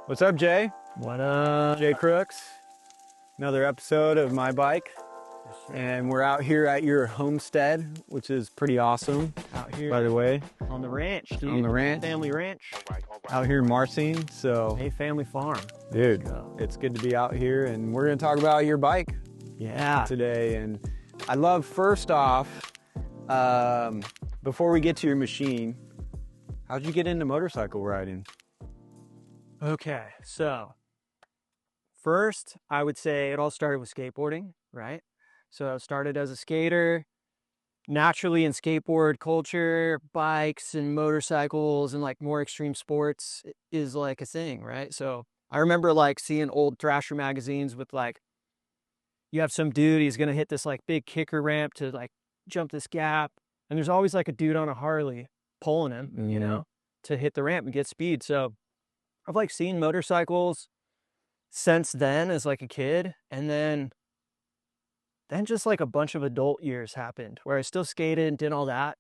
What's up, Jay? What up? Jay Crooks. Another episode of My Bike. And we're out here at your homestead, which is pretty awesome, Out here by the way. on the ranch, dude. On the ranch. Family ranch. Out here in Marcine. So, Hey, family farm. dude, go. it's good to be out here. And we're going to talk about your bike Yeah. today. And I love, first off, before we get to your machine, how'd you get into motorcycle riding? Okay, so first, I would say it all started with skateboarding, right? So I started as a skater, naturally in skateboard culture, bikes and motorcycles and like more extreme sports is like a thing, right? So I remember like seeing old Thrasher magazines with like, you have some dude, he's gonna hit this like big kicker ramp to like jump this gap. And there's always like a dude on a Harley pulling him, you know, to hit the ramp and get speed. So I've like seen motorcycles since then as like a kid, and then just like a bunch of adult years happened where I still skated and did all that.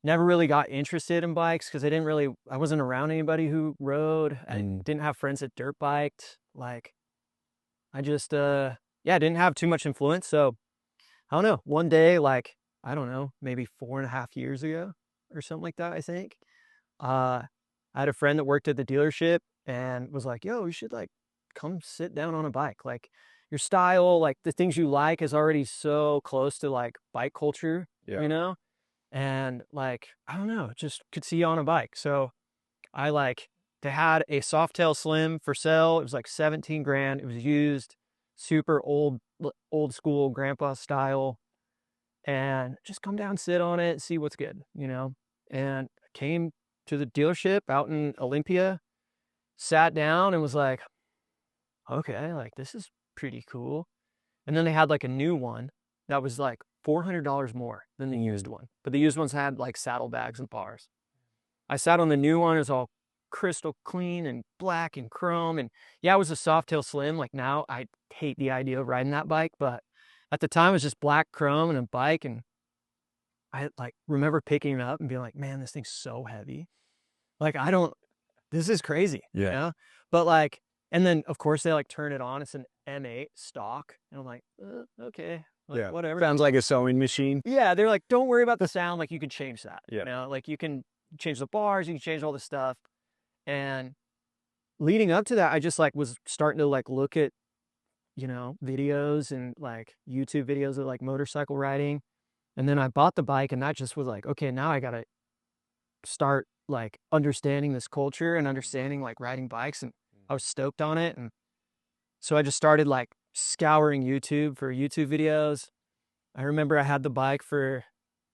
Never really got interested in bikes because I wasn't around anybody who rode. I didn't have friends that dirt biked. Like I just didn't have too much influence. So I don't know. One day, like, I don't know, maybe 4.5 years ago or something like that, I think. I had a friend that worked at the dealership and was like, yo, you should like come sit down on a bike. Like your style, like the things you like is already so close to like bike culture, you know? And like, I don't know, just could see you on a bike. So they had a Softail Slim for sale. It was like 17 grand. It was used, super old school grandpa style. And just come down, sit on it, see what's good, you know? And I came to the dealership out in Olympia, sat down and was like, okay, like this is pretty cool. And then they had like a new one that was like $400 more than the used one. But the used ones had like saddlebags and bars. I sat on the new one. It was all crystal clean and black and chrome. And yeah, it was a Softail Slim. Like now I hate the idea of riding that bike, but at the time it was just black chrome and a bike. And I like remember picking it up and being like, man, this thing's so heavy. Like, this is crazy. Yeah. You know? But like, and then of course they like turn it on. It's an M8 stock. And I'm like, okay, like, whatever. Sounds like a sewing machine. Yeah. They're like, don't worry about the sound. Like you can change that. Yeah. You know, like you can change the bars, you can change all this stuff. And leading up to that, I just like was starting to like look at, you know, videos and like YouTube videos of like motorcycle riding. And then I bought the bike and that just was like, okay, now I got to start like understanding this culture and understanding like riding bikes. And I was stoked on it. And so I just started like scouring YouTube for YouTube videos. I remember I had the bike for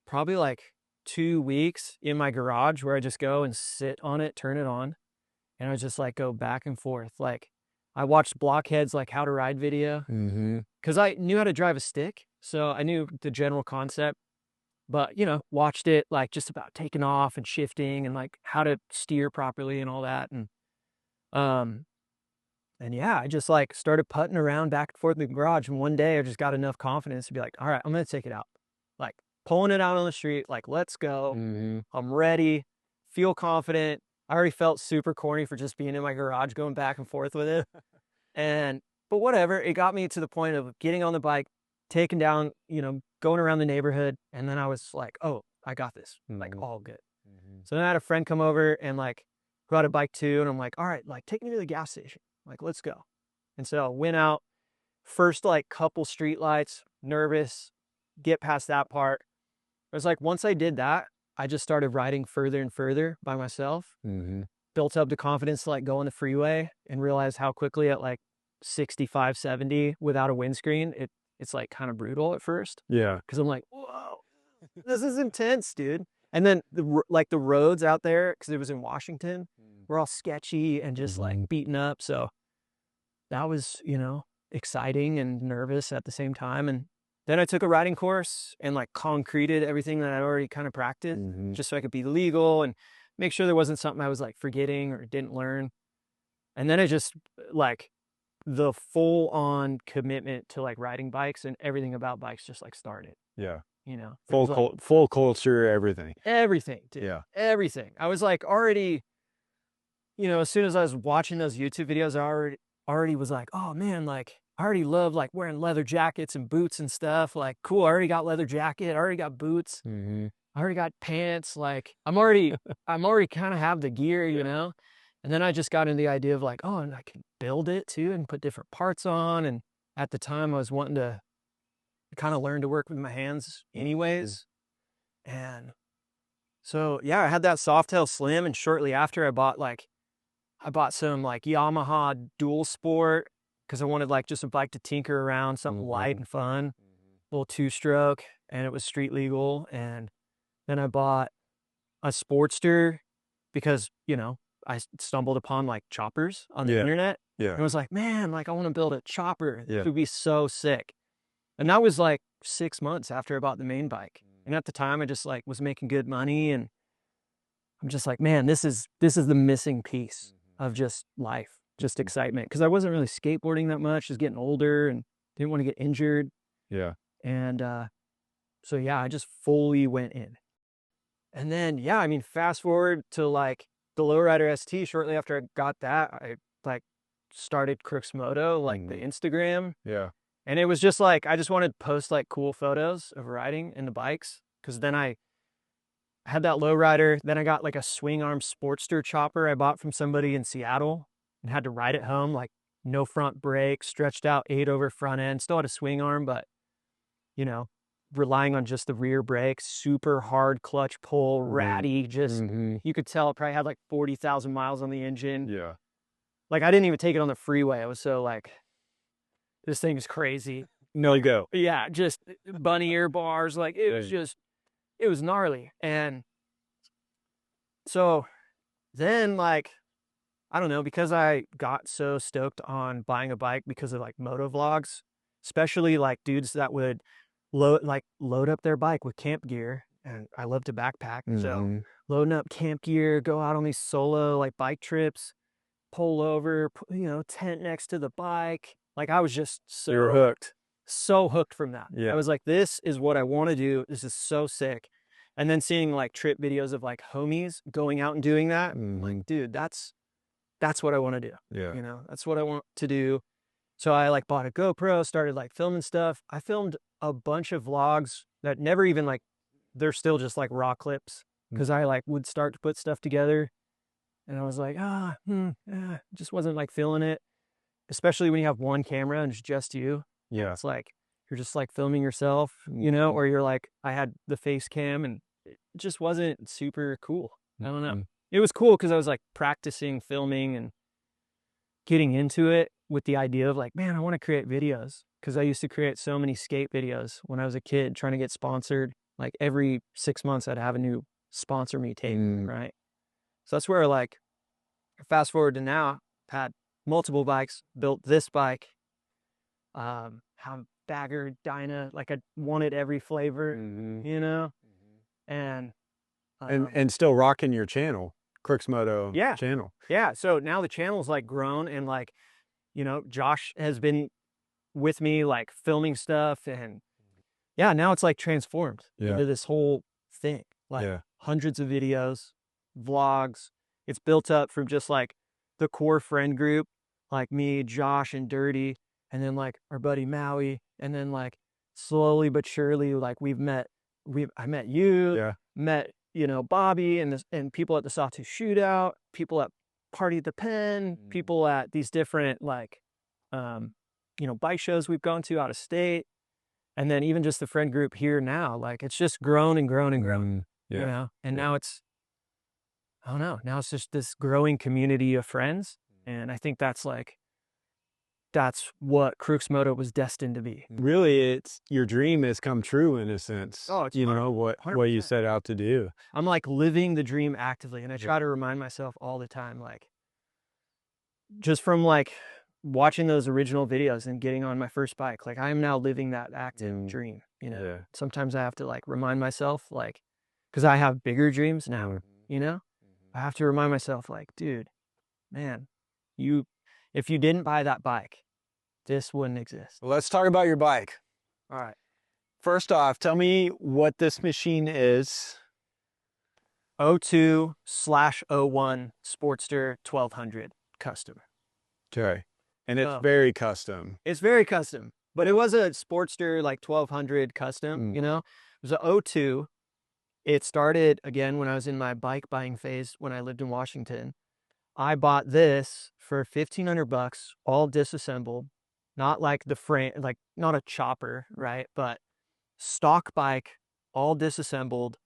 probably like 2 weeks in my garage where I just go and sit on it, turn it on, and I just like go back and forth. Like I watched Blockhead's like how to ride video because I knew how to drive a stick. So I knew the general concept, but you know, watched it like just about taking off and shifting and like how to steer properly and all that. And yeah, I just like started putting around back and forth in the garage. And one day I just got enough confidence to be like, all right, I'm going to take it out. Like pulling it out on the street, like, let's go. I'm ready, feel confident. I already felt super corny for just being in my garage, going back and forth with it. But whatever, it got me to the point of getting on the bike, taking down, you know, going around the neighborhood. And then I was like, oh, I got this, like all good. So then I had a friend come over and like, who had a bike too. And I'm like, all right, like take me to the gas station. Like, let's go. And so I went out, first like couple street lights, nervous, get past that part. It was like, once I did that, I just started riding further and further by myself, built up the confidence to like go on the freeway and realize how quickly at like 65, 70 without a windscreen, it's like kind of brutal at first. Yeah. Cause I'm like, whoa, this is intense, dude. And then the roads out there, cause it was in Washington, were all sketchy and just like beaten up. So that was, you know, exciting and nervous at the same time. And then I took a riding course and like concreted everything that I'd already kind of practiced just so I could be legal and make sure there wasn't something I was like forgetting or didn't learn. And then I just like the full on commitment to like riding bikes and everything about bikes just like started. Yeah. You know, Full culture, everything. everything, dude. Yeah. Everything. I was like already you know, as soon as I was watching those YouTube videos, I already was like, oh man, like I already love like wearing leather jackets and boots and stuff. Like, cool, I already got leather jacket, I already got boots, I already got pants. Like, I'm already kind of have the gear, you know? And then I just got into the idea of like, oh, and I can build it too and put different parts on. And at the time I was wanting to kind of learn to work with my hands anyways. And so, yeah, I had that Softail Slim, and shortly after I bought some like Yamaha Dual Sport because I wanted like just a bike to tinker around, something light and fun, little 2-stroke, and it was street legal. And then I bought a Sportster because, you know, I stumbled upon like choppers on the internet. Yeah. And I was like, man, like I want to build a chopper. Yeah. It would be so sick. And that was like 6 months after I bought the main bike. And at the time I just like was making good money, and I'm just like, man, this is the missing piece of just life, just excitement. Cause I wasn't really skateboarding that much, just getting older and didn't want to get injured. Yeah. And so yeah, I just fully went in. And then, yeah, I mean, fast forward to like the Lowrider ST. Shortly after I got that, I like started Crooks Moto, like the Instagram. Yeah. And it was just like, I just wanted to post like cool photos of riding in the bikes. Cause then I had that Lowrider. Then I got like a swing arm Sportster chopper I bought from somebody in Seattle and had to ride it home, like no front brake, stretched out 8-over front end, still had a swing arm, but you know, relying on just the rear brake, super hard clutch pull, ratty, just, you could tell it probably had like 40,000 miles on the engine. Yeah. Like I didn't even take it on the freeway. I was so like, this thing is crazy. No go. Yeah, just bunny ear bars. Like it was just, it was gnarly. And so then like, I don't know, because I got so stoked on buying a bike because of like moto vlogs, especially like dudes that would load up their bike with camp gear. And I love to backpack. So loading up camp gear, go out on these solo like bike trips, pull over, you know, tent next to the bike. Like I was just so You were hooked. So hooked from that. Yeah. I was like, this is what I want to do. This is so sick. And then seeing like trip videos of like homies going out and doing that, I'm like, dude, that's what I want to do. Yeah. You know, that's what I want to do. So I like bought a GoPro, started like filming stuff. I filmed a bunch of vlogs that never even like, they're still just like raw clips because I like would start to put stuff together and I was like, just wasn't like feeling it. Especially when you have one camera and it's just you. Yeah. It's like, you're just like filming yourself, you know, or you're like, I had the face cam and it just wasn't super cool. I don't know. It was cool because I was like practicing filming and getting into it with the idea of like, man, I want to create videos because I used to create so many skate videos when I was a kid trying to get sponsored. Like every 6 months I'd have a new sponsor me tape, right? So that's where like, fast forward to now, I've had multiple bikes, built this bike, have bagger, Dyna, like I wanted every flavor, you know, and still rocking your channel, Crooks Moto channel. Yeah. So now the channel's like grown and like, you know, Josh has been with me like filming stuff and yeah, now it's like transformed into this whole thing, like hundreds of videos, vlogs. It's built up from just like the core friend group, like me, Josh, and Dirty, and then like our buddy Maui, and then like slowly but surely, like I met you, met, you know, Bobby and people at the Sawtooth Shootout, people at Party at the Pen, people at these different like, you know, bike shows we've gone to out of state. And then even just the friend group here now, like it's just grown and grown and grown, you know? And now it's, I don't know, now it's just this growing community of friends. And I think that's what Crooks Moto was destined to be. Really, it's your dream has come true in a sense. Oh, it's you know, what you set out to do. I'm like living the dream actively. And I try to remind myself all the time, like just from like watching those original videos and getting on my first bike, like I am now living that active dream, you know. Sometimes I have to like remind myself, like, because I have bigger dreams now, you know. I have to remind myself, like, dude, man, if you didn't buy that bike, this wouldn't exist. Well, let's talk about your bike. All right. First off, tell me what this machine is. 02/01 Sportster 1200 custom. Okay. And it's Oh. very custom. It's very custom, but it was a Sportster like 1200 custom, you know? It was a 02. It started again when I was in my bike buying phase when I lived in Washington. I bought this for $1,500, all disassembled, not like the frame, like not a chopper, right? But stock bike, all disassembled.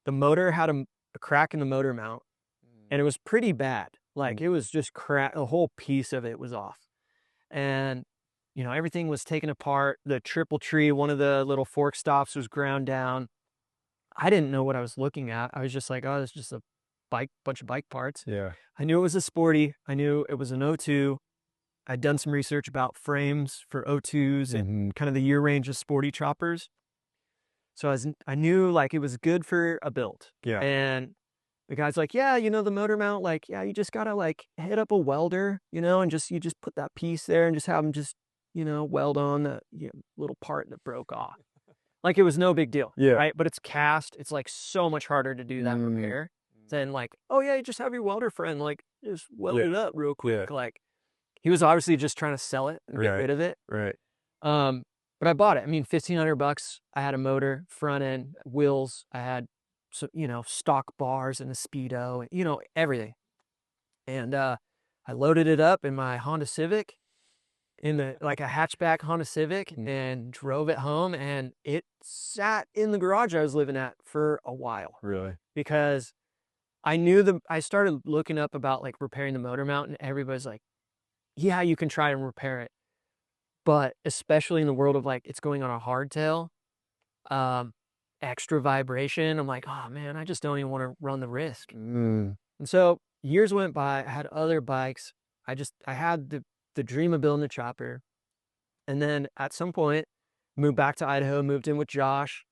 The motor had a crack in the motor mount, and it was pretty bad. Like it was just crack. The whole piece of it was off, and you know everything was taken apart. The triple tree, one of the little fork stops, was ground down. I didn't know what I was looking at. I was just like, oh, it's just a bunch of bike parts. Yeah. I knew it was a sporty. I knew it was an 02. I'd done some research about frames for 02s and kind of the year range of sporty choppers. So I knew like it was good for a build. Yeah. And the guy's like, yeah, you know, the motor mount, like, yeah, you just gotta like hit up a welder, you know, and you just put that piece there and just have them just, you know, weld on the little part that broke off. Like it was no big deal. Yeah. Right. But it's cast. It's like so much harder to do that repair than like, oh yeah, you just have your welder friend, like just weld it up real quick. Like he was obviously just trying to sell it and get rid of it. Right. But I bought it. I mean, $1,500. I had a motor, front end, wheels. I had, so you know, stock bars and a speedo, and you know, everything. And I loaded it up in my Honda Civic, in the like a hatchback Honda Civic, and drove it home. And it sat in the garage I was living at for a while. Really? Because I started looking up about like repairing the motor mount, and everybody's like, yeah, you can try and repair it. But especially in the world of like, it's going on a hardtail, extra vibration. I'm like, oh man, I just don't even want to run the risk. And so years went by, I had other bikes. I had the dream of building a chopper. And then at some point, moved back to Idaho, moved in with Josh.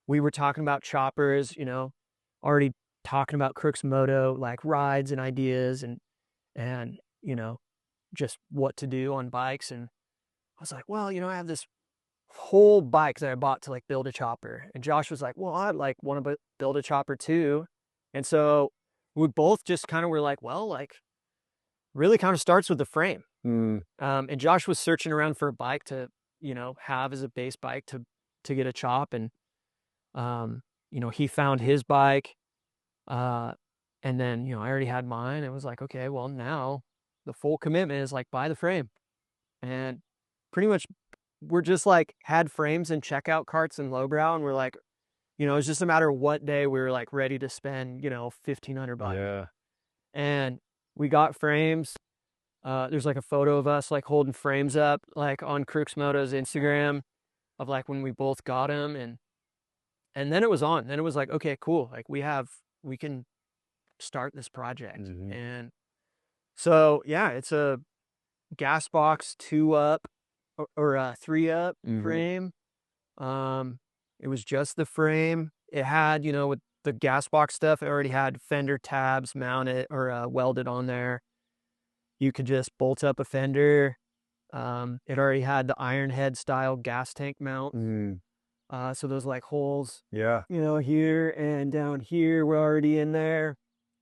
We were talking about choppers, you know, already talking about Crooks Moto, like rides and ideas and, you know, just what to do on bikes. And I was like, well, you know, I have this whole bike that I bought to like build a chopper. And Josh was like, well, I'd like want to build a chopper too. And so we both just kind of were like, well, like really kind of starts with the frame. And Josh was searching around for a bike to, you know, have as a base bike to get a chop. And, you know, he found his bike. And then, you know, I already had mine. It was like, okay, well now the full commitment is like buy the frame. And pretty much we're just like had frames and checkout carts and lowbrow, and we're like, you know, it's just a matter of what day we were like ready to spend, you know, $1,500. Yeah. And we got frames. There's like a photo of us like holding frames up like on Crooks Moto's Instagram of like when we both got them, and then it was on. Then it was like, okay, cool. Like we can start this project. And so yeah, it's a gas box 2-up or a 3-up frame. It was just the frame. It had, you know, with the gas box stuff, it already had fender tabs mounted or welded on there. You could just bolt up a fender. It already had the iron head style gas tank mount. So those like holes, Yeah. you know, here and down here were already in there.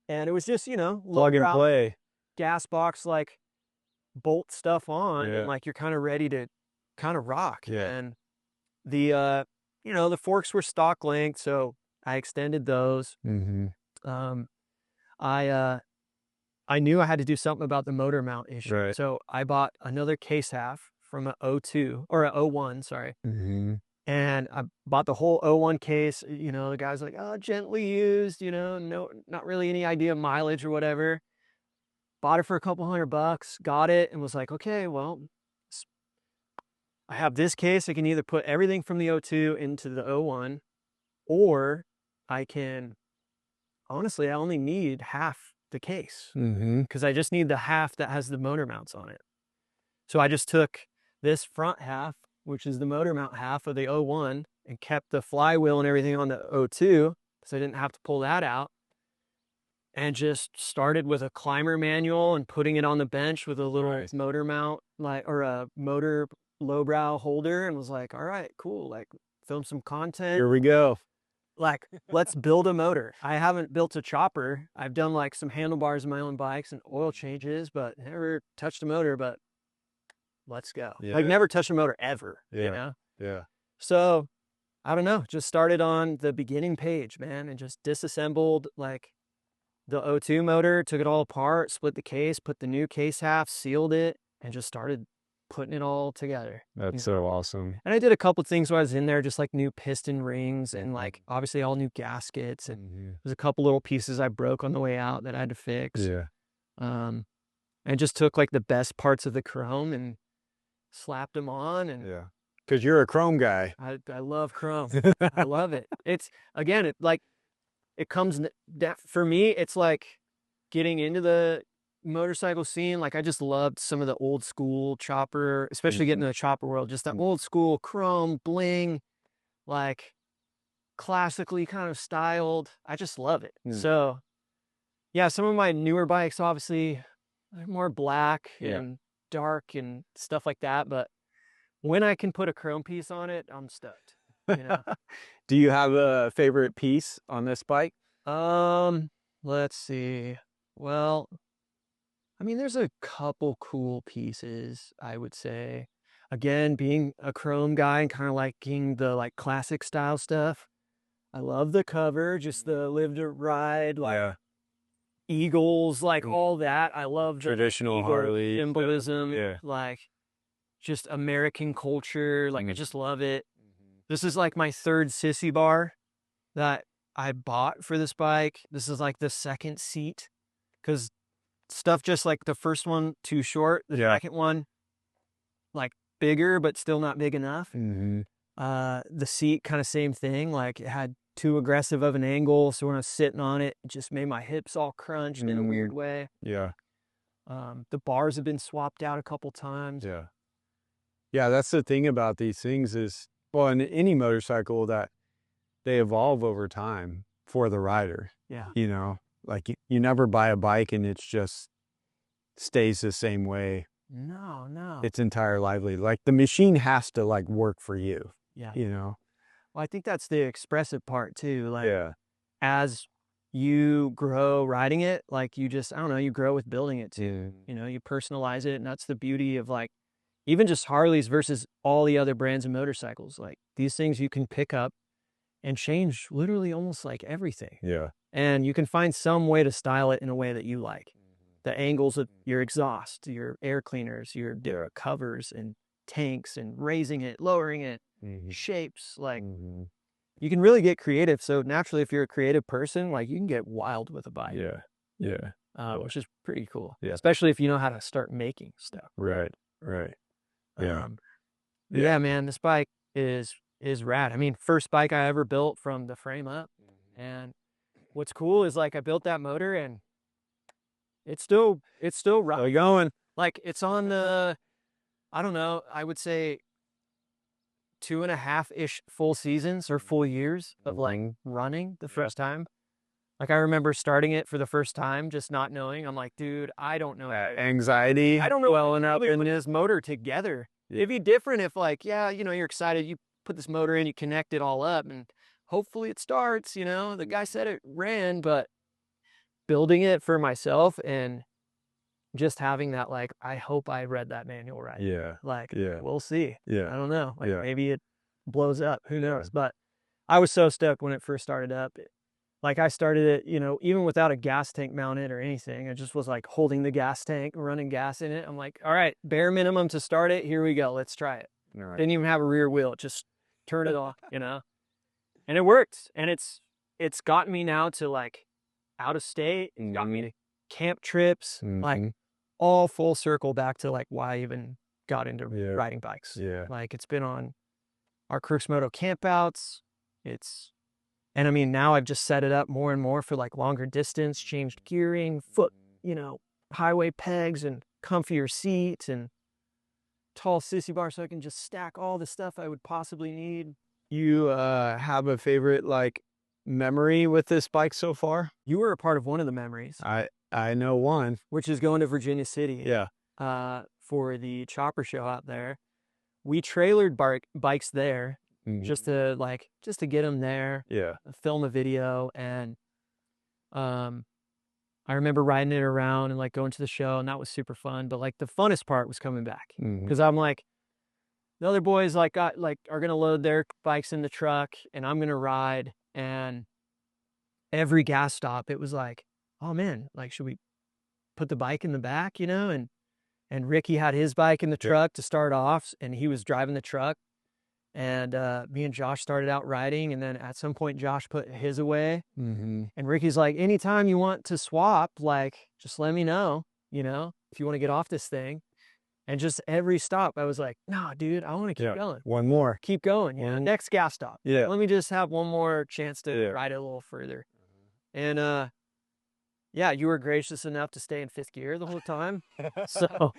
And it was just, you know, Plug and play. Gas box, like bolt stuff on, and like you're kind of ready to kind of rock. And the you know, the forks were stock length, so I extended those. I knew I had to do something about the motor mount issue, so I bought another case half from a 02 or a 01, sorry. And I bought the whole 01 case. You know, the guy's like, oh, gently used, you know, no, not really any idea of mileage or whatever. Bought it for a couple $100, got it, and was like, okay, well, I have this case. I can either put everything from the 02 into the 01, or I can, honestly, I only need half the case because I just need the half that has the motor mounts on it. So I just took this front half, which is the motor mount half of the 01, and kept the flywheel and everything on the 02, so I didn't have to pull that out. And just started with a climber manual and putting it on the bench with a little motor mount, like, or a motor lowbrow holder, and was like, all right, cool, like film some content. Here we go. like, let's build a motor. I haven't built a chopper. I've done like some handlebars in my own bikes and oil changes, but never touched a motor, but let's go. Yeah. Like never touched a motor ever, Yeah. you know? Yeah. So I don't know, just started on the beginning page, man, and just disassembled like the O2 motor, took it all apart, split the case, put the new case half, sealed it, and just started putting it all together. That's so awesome. And I did a couple things while I was in there, just like new piston rings and like obviously all new gaskets. And there's a couple little pieces I broke on the way out that I had to fix. Yeah. And just took like the best parts of the chrome and slapped them on. And Yeah. Because you're a chrome guy. I love chrome. I love it. It's again, it comes for me. It's like getting into the motorcycle scene. Like I just loved some of the old school chopper, especially getting into the chopper world, just that old school chrome bling, like classically kind of styled. I just love it. So yeah, some of my newer bikes obviously are more black and dark and stuff like that, but when I can put a chrome piece on it, I'm stoked. You know? Do you have a favorite piece on this bike? Let's see. Well, I mean, there's a couple cool pieces, I would say. Again, being a chrome guy and kind of liking the like classic style stuff. I love the cover, just the live to ride, like eagles, like all that. I love the Traditional Harley symbolism, Yeah. like just American culture. Like I just love it. This is like my third sissy bar that I bought for this bike. This is like the second seat because stuff just like the first one too short, the second one like bigger but still not big enough. The seat kind of same thing, like it had too aggressive of an angle, so when I was sitting on it, it just made my hips all crunched in a weird way. The bars have been swapped out a couple times. Yeah, that's the thing about these things is, well, in any motorcycle, that they evolve over time for the rider. You know, like you never buy a bike and it's just stays the same way. No. Its entire lively. Like the machine has to like work for you. You know? Well, I think that's the expressive part too. Like as you grow riding it, like you just, I don't know, you grow with building it too. You know, you personalize it, and that's the beauty of like even just Harleys versus all the other brands of motorcycles. Like these things you can pick up and change literally almost like everything. And you can find some way to style it in a way that you like. The angles of your exhaust, your air cleaners, your covers and tanks, and raising it, lowering it, shapes, like you can really get creative. So naturally, if you're a creative person, like you can get wild with a bike. Which is pretty cool. Especially if you know how to start making stuff. Right. Yeah, man, this bike is rad. I mean, first bike I ever built from the frame up. And what's cool is like I built that motor and it's still going. Like it's on the, I don't know, I would say 2.5-ish full seasons or full years of like running the first time. Like I remember starting it for the first time, just not knowing. I'm like, dude, I don't know. Anxiety. I don't know well enough in this motor together. It'd be different if like, yeah, you know, you're excited, you put this motor in, you connect it all up and hopefully it starts, you know, the guy said it ran, but building it for myself and just having that, like, I hope I read that manual right. We'll see. I don't know. Like maybe it blows up. Who knows? But I was so stoked when it first started up. Like I started it, you know, even without a gas tank mounted or anything. I just was like holding the gas tank, running gas in it. I'm like, all right, bare minimum to start it. Here we go. Let's try it. Didn't even have a rear wheel. Just turn it off, you know? And it worked. And it's gotten me now to like out of state. It's got me to camp trips, like all full circle back to like why I even got into riding bikes. Like it's been on our Crooks Moto campouts. And I mean, now I've just set it up more and more for like longer distance, changed gearing, foot, you know, highway pegs and comfier seats and tall sissy bar so I can just stack all the stuff I would possibly need. You have a favorite like memory with this bike so far? You were a part of one of the memories. I know one. Which is going to Virginia City. For the chopper show out there. We trailered bikes there just to get them there. Yeah. Film a video. And I remember riding it around and like going to the show, and that was super fun. But like the funnest part was coming back, because I'm like, the other boys are gonna load their bikes in the truck and I'm gonna ride. And every gas stop, it was like, oh man, like, should we put the bike in the back, and Ricky had his bike in the truck to start off, and he was driving the truck. And me and Josh started out riding, and then at some point Josh put his away. And Ricky's like, anytime you want to swap, like, just let me know, if you want to get off this thing. And just every stop, I was like, nah, dude, I want to keep going. One more. Keep going. Next gas stop. Yeah. Let me just have one more chance to ride it a little further. And you were gracious enough to stay in fifth gear the whole time. So,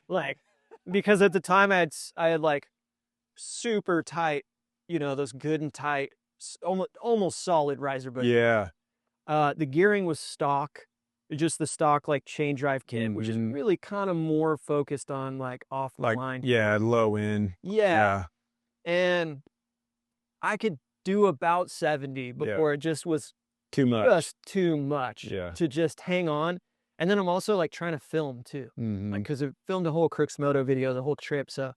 like, because at the time I had like super tight, those good and tight, almost solid riser boots. Yeah. The gearing was stock. Just the stock like chain drive kit, which is really kind of more focused on like off the line. Yeah, low end. Yeah. And I could do about 70 before it just was too much. Just too much to just hang on. And then I'm also like trying to film too. Like, because I filmed a whole Crooks Moto video the whole trip. So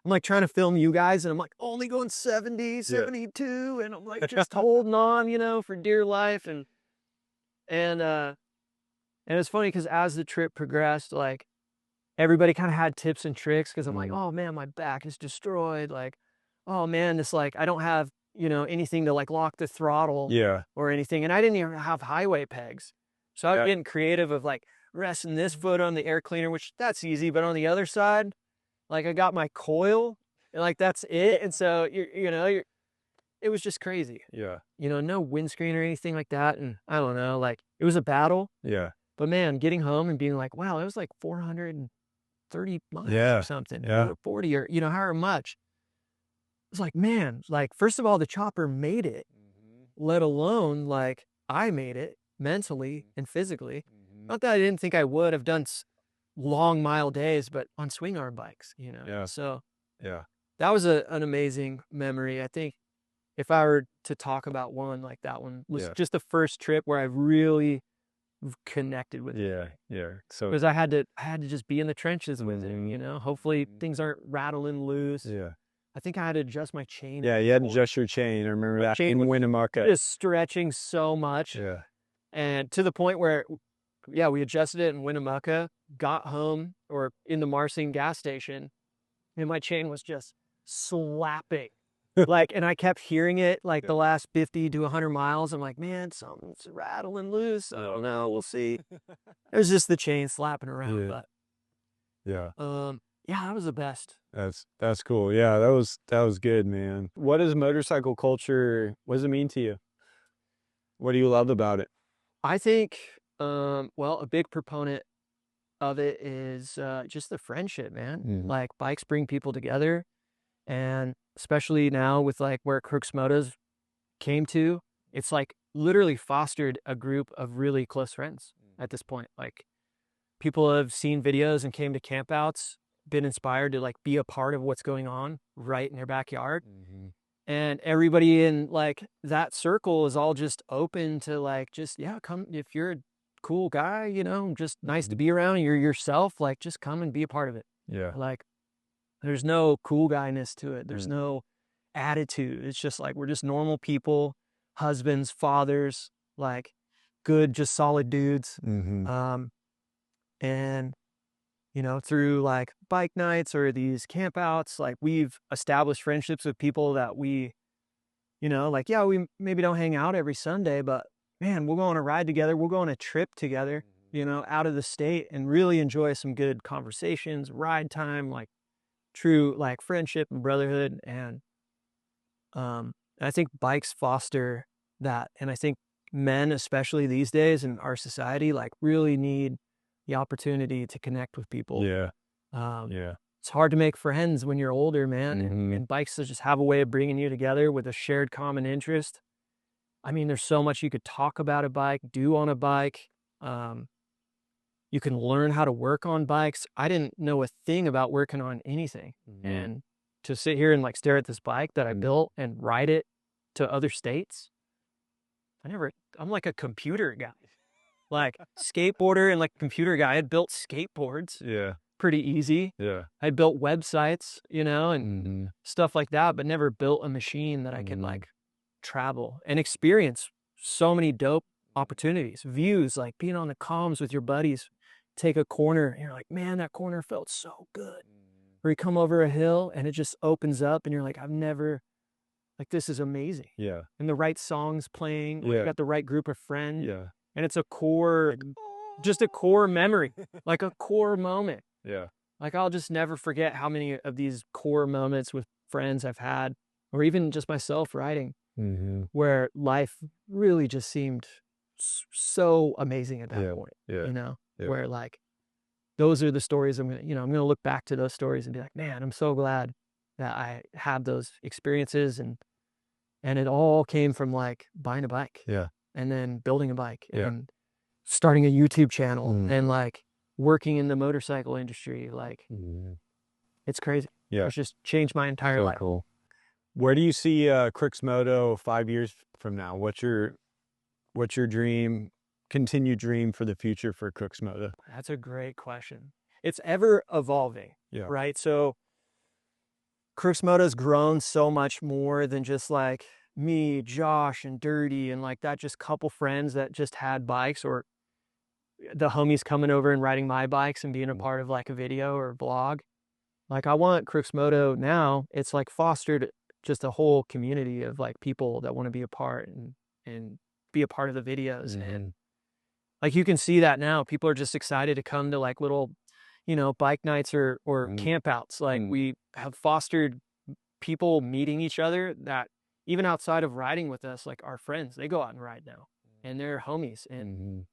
I'm like trying to film you guys, and I'm like only going 70, 72, and I'm like just holding on, for dear life. And it's funny because as the trip progressed, like, everybody kind of had tips and tricks, because I'm like, oh man, my back is destroyed. Like, oh man, this, like, I don't have, anything to like lock the throttle or anything. And I didn't even have highway pegs. So I was getting creative of like resting this foot on the air cleaner, which that's easy. But on the other side, like, I got my coil, and like, that's it. And so it was just crazy. Yeah. No windscreen or anything like that. And I don't know, like, it was a battle. Yeah. But man, getting home and being like, wow, it was like 430 miles or something, or 40, or, however much. It's like, man, like, first of all, the chopper made it, let alone like I made it mentally and physically. Not that I didn't think I would have done long mile days, but on swing arm bikes, So that was an amazing memory. I think if I were to talk about one, like, that one was just the first trip where I really connected with it. So because I had to just be in the trenches with it, hopefully things aren't rattling loose. I think I had to adjust my chain. You had to adjust your chain. I remember that in Winnemucca. Just stretching so much. And to the point where we adjusted it in Winnemucca, got home, or in the Marsing gas station, and my chain was just slapping. Like, and I kept hearing it like the last 50 to 100 miles. I'm like, man, something's rattling loose. I don't know. We'll see. It was just the chain slapping around. But that was the best. That's cool. Yeah, that was good, man. What is motorcycle culture? What does it mean to you? What do you love about it? I think, a big proponent of it is just the friendship, man. Like, bikes bring people together, and especially now with like where Crooks Motos came to, it's like literally fostered a group of really close friends at this point. Like, people have seen videos and came to campouts, been inspired to like be a part of what's going on right in their backyard. And everybody in like that circle is all just open to like, just, come, if you're a cool guy, just nice to be around, you're yourself, like, just come and be a part of it. Like, there's no cool guyness to it. There's no attitude. It's just like, we're just normal people, husbands, fathers, like, good, just solid dudes. And, through like bike nights or these campouts, like, we've established friendships with people that we, we maybe don't hang out every Sunday, but man, we'll go on a ride together. We'll go on a trip together, out of the state, and really enjoy some good conversations, ride time, like true like friendship and brotherhood. And I think bikes foster that. And I think men, especially these days in our society, like, really need the opportunity to connect with people. It's hard to make friends when you're older, man. And bikes just have a way of bringing you together with a shared common interest. I mean, there's so much you could talk about a bike, do on a bike. You can learn how to work on bikes. I didn't know a thing about working on anything. And to sit here and like stare at this bike that I built and ride it to other states. I'm like a computer guy, like skateboarder and like computer guy. I had built skateboards. Yeah. Pretty easy. Yeah. I built websites, you know, and stuff like that, but never built a machine that I could like travel and experience so many dope opportunities, views, like being on the comms with your buddies, take a corner and you're like, man, that corner felt so good. Or you come over a hill and it just opens up and you're like, this is amazing. Yeah. And the right songs playing, Yeah. you got the right group of friends. Yeah. And it's a core, just a core memory, like a core moment. Yeah. Like I'll just never forget how many of these core moments with friends I've had, or even just myself riding, where life really just seemed so amazing at that point, you know, where like, those are the stories I'm going to look back to those stories and be like, man, I'm so glad that I had those experiences and it all came from like buying a bike and then building a bike and starting a YouTube channel and like working in the motorcycle industry. Like it's crazy. It's just changed my entire life. Cool. Where do you see Crooks Moto 5 years from now? What's your dream, continued dream for the future for Crooks Moto? That's a great question. It's ever evolving, right? So Crooks Moto's grown so much more than just like me, Josh, and Dirty, and like that just couple friends that just had bikes, or the homies coming over and riding my bikes and being a part of like a video or vlog. Like I want Crooks Moto now, it's like fostered just a whole community of like people that want to be a part and be a part of the videos. And like you can see that now, people are just excited to come to like little, bike nights or campouts. Like we have fostered people meeting each other that even outside of riding with us, like our friends, they go out and ride now and they're homies. And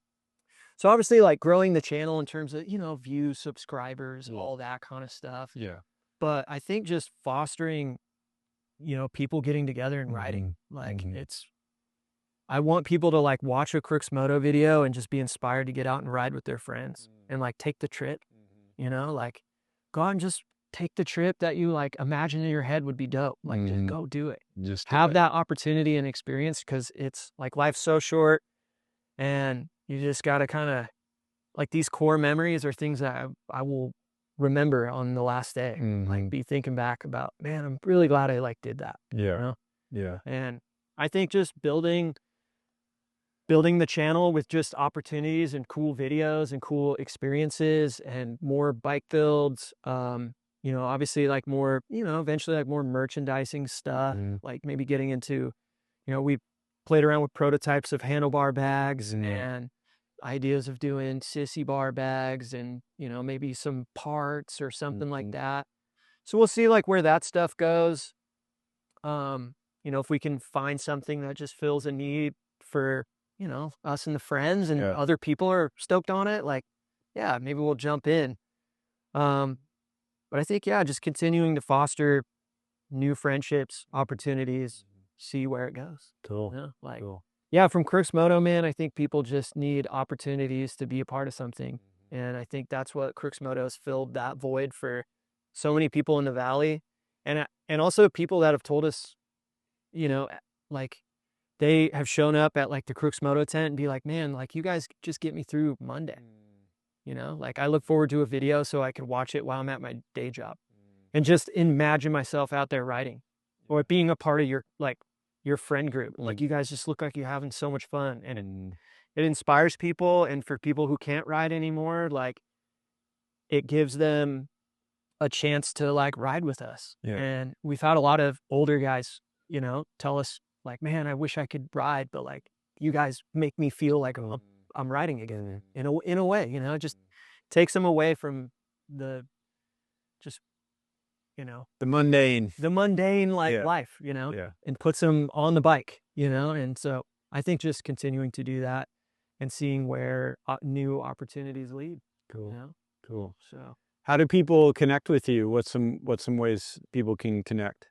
so obviously like growing the channel in terms of, views, subscribers, all that kind of stuff. Yeah. But I think just fostering, people getting together and riding, like I want people to like watch a Crooks Moto video and just be inspired to get out and ride with their friends and like take the trip, like go out and just take the trip that you like imagine in your head would be dope. Like just go do it. Just have that opportunity and experience, because it's like life's so short and you just got to kind of like these core memories are things that I will remember on the last day. Like be thinking back about, man, I'm really glad I like did that. Yeah. And I think just building the channel with just opportunities and cool videos and cool experiences and more bike builds, obviously like more, eventually like more merchandising stuff, like maybe getting into, we played around with prototypes of handlebar bags and ideas of doing sissy bar bags and, maybe some parts or something like that. So we'll see like where that stuff goes. If we can find something that just fills a need for, us and the friends and other people are stoked on it, like, maybe we'll jump in. But I think, just continuing to foster new friendships, opportunities, see where it goes. Cool. From Crooks Moto, man, I think people just need opportunities to be a part of something. And I think that's what Crooks Moto has filled that void for so many people in the Valley. And also people that have told us, like they have shown up at like the Crooks Moto tent and be like, man, like you guys just get me through Monday. Like I look forward to a video so I can watch it while I'm at my day job and just imagine myself out there riding or being a part of your friend group. Like you guys just look like you're having so much fun, and it inspires people. And for people who can't ride anymore, like it gives them a chance to like ride with us. And we've had a lot of older guys, tell us like, man, I wish I could ride, but like you guys make me feel like I'm riding again in a way, it just takes them away from the the mundane like life, and puts them on the bike, and so I think just continuing to do that and seeing where new opportunities lead. Cool. So how do people connect with you? What's some ways people can connect?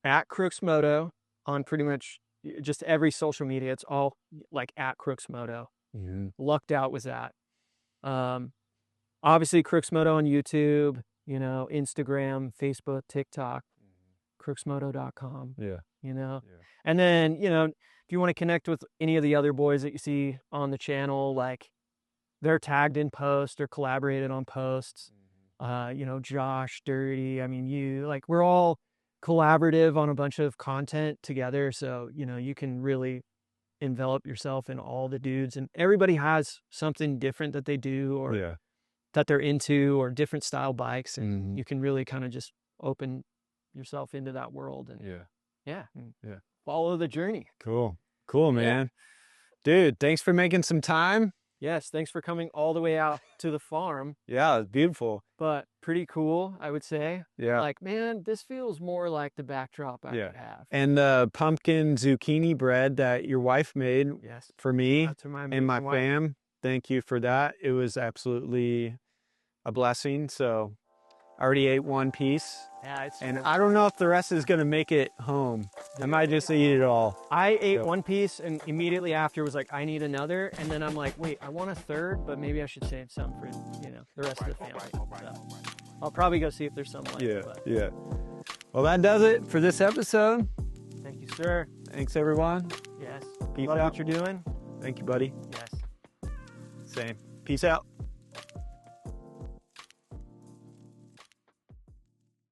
At Crooks Moto on pretty much just every social media. It's all like at Crooks Moto. Lucked out with that. Obviously Crooks Moto on YouTube, you know, Instagram, Facebook, TikTok, crooksmoto.com, Yeah. you know. And then, you know, if you want to connect with any of the other boys that you see on the channel, like they're tagged in posts, they're collaborated on posts. You know, Josh, Dirty, I mean, you, like, we're all collaborative on a bunch of content together. So, you know, you can really envelop yourself in all the dudes, and everybody has something different that they do or that they're into, or different style bikes. And you can really kind of just open yourself into that world and follow the journey. Cool, man. Dude, thanks for making some time. Yes, thanks for coming all the way out to the farm. Yeah, it's beautiful. But pretty cool, I would say. Yeah. Like, man, this feels more like the backdrop I could have. And the pumpkin zucchini bread that your wife made for me and my fam, thank you for that. It was absolutely a blessing. So I already ate one piece. Yeah, and I don't know if the rest is going to make it home. I might just eat it all. I ate one piece and immediately after was like, I need another. And then I'm like, wait, I want a third, but maybe I should save some for, you know, the rest of the family. So I'll probably go see if there's some left. Yeah. Well, that does it for this episode. Thank you, sir. Thanks, everyone. Yes. Peace Love out. what you're doing. Thank you, buddy. Yes. Same. Peace out.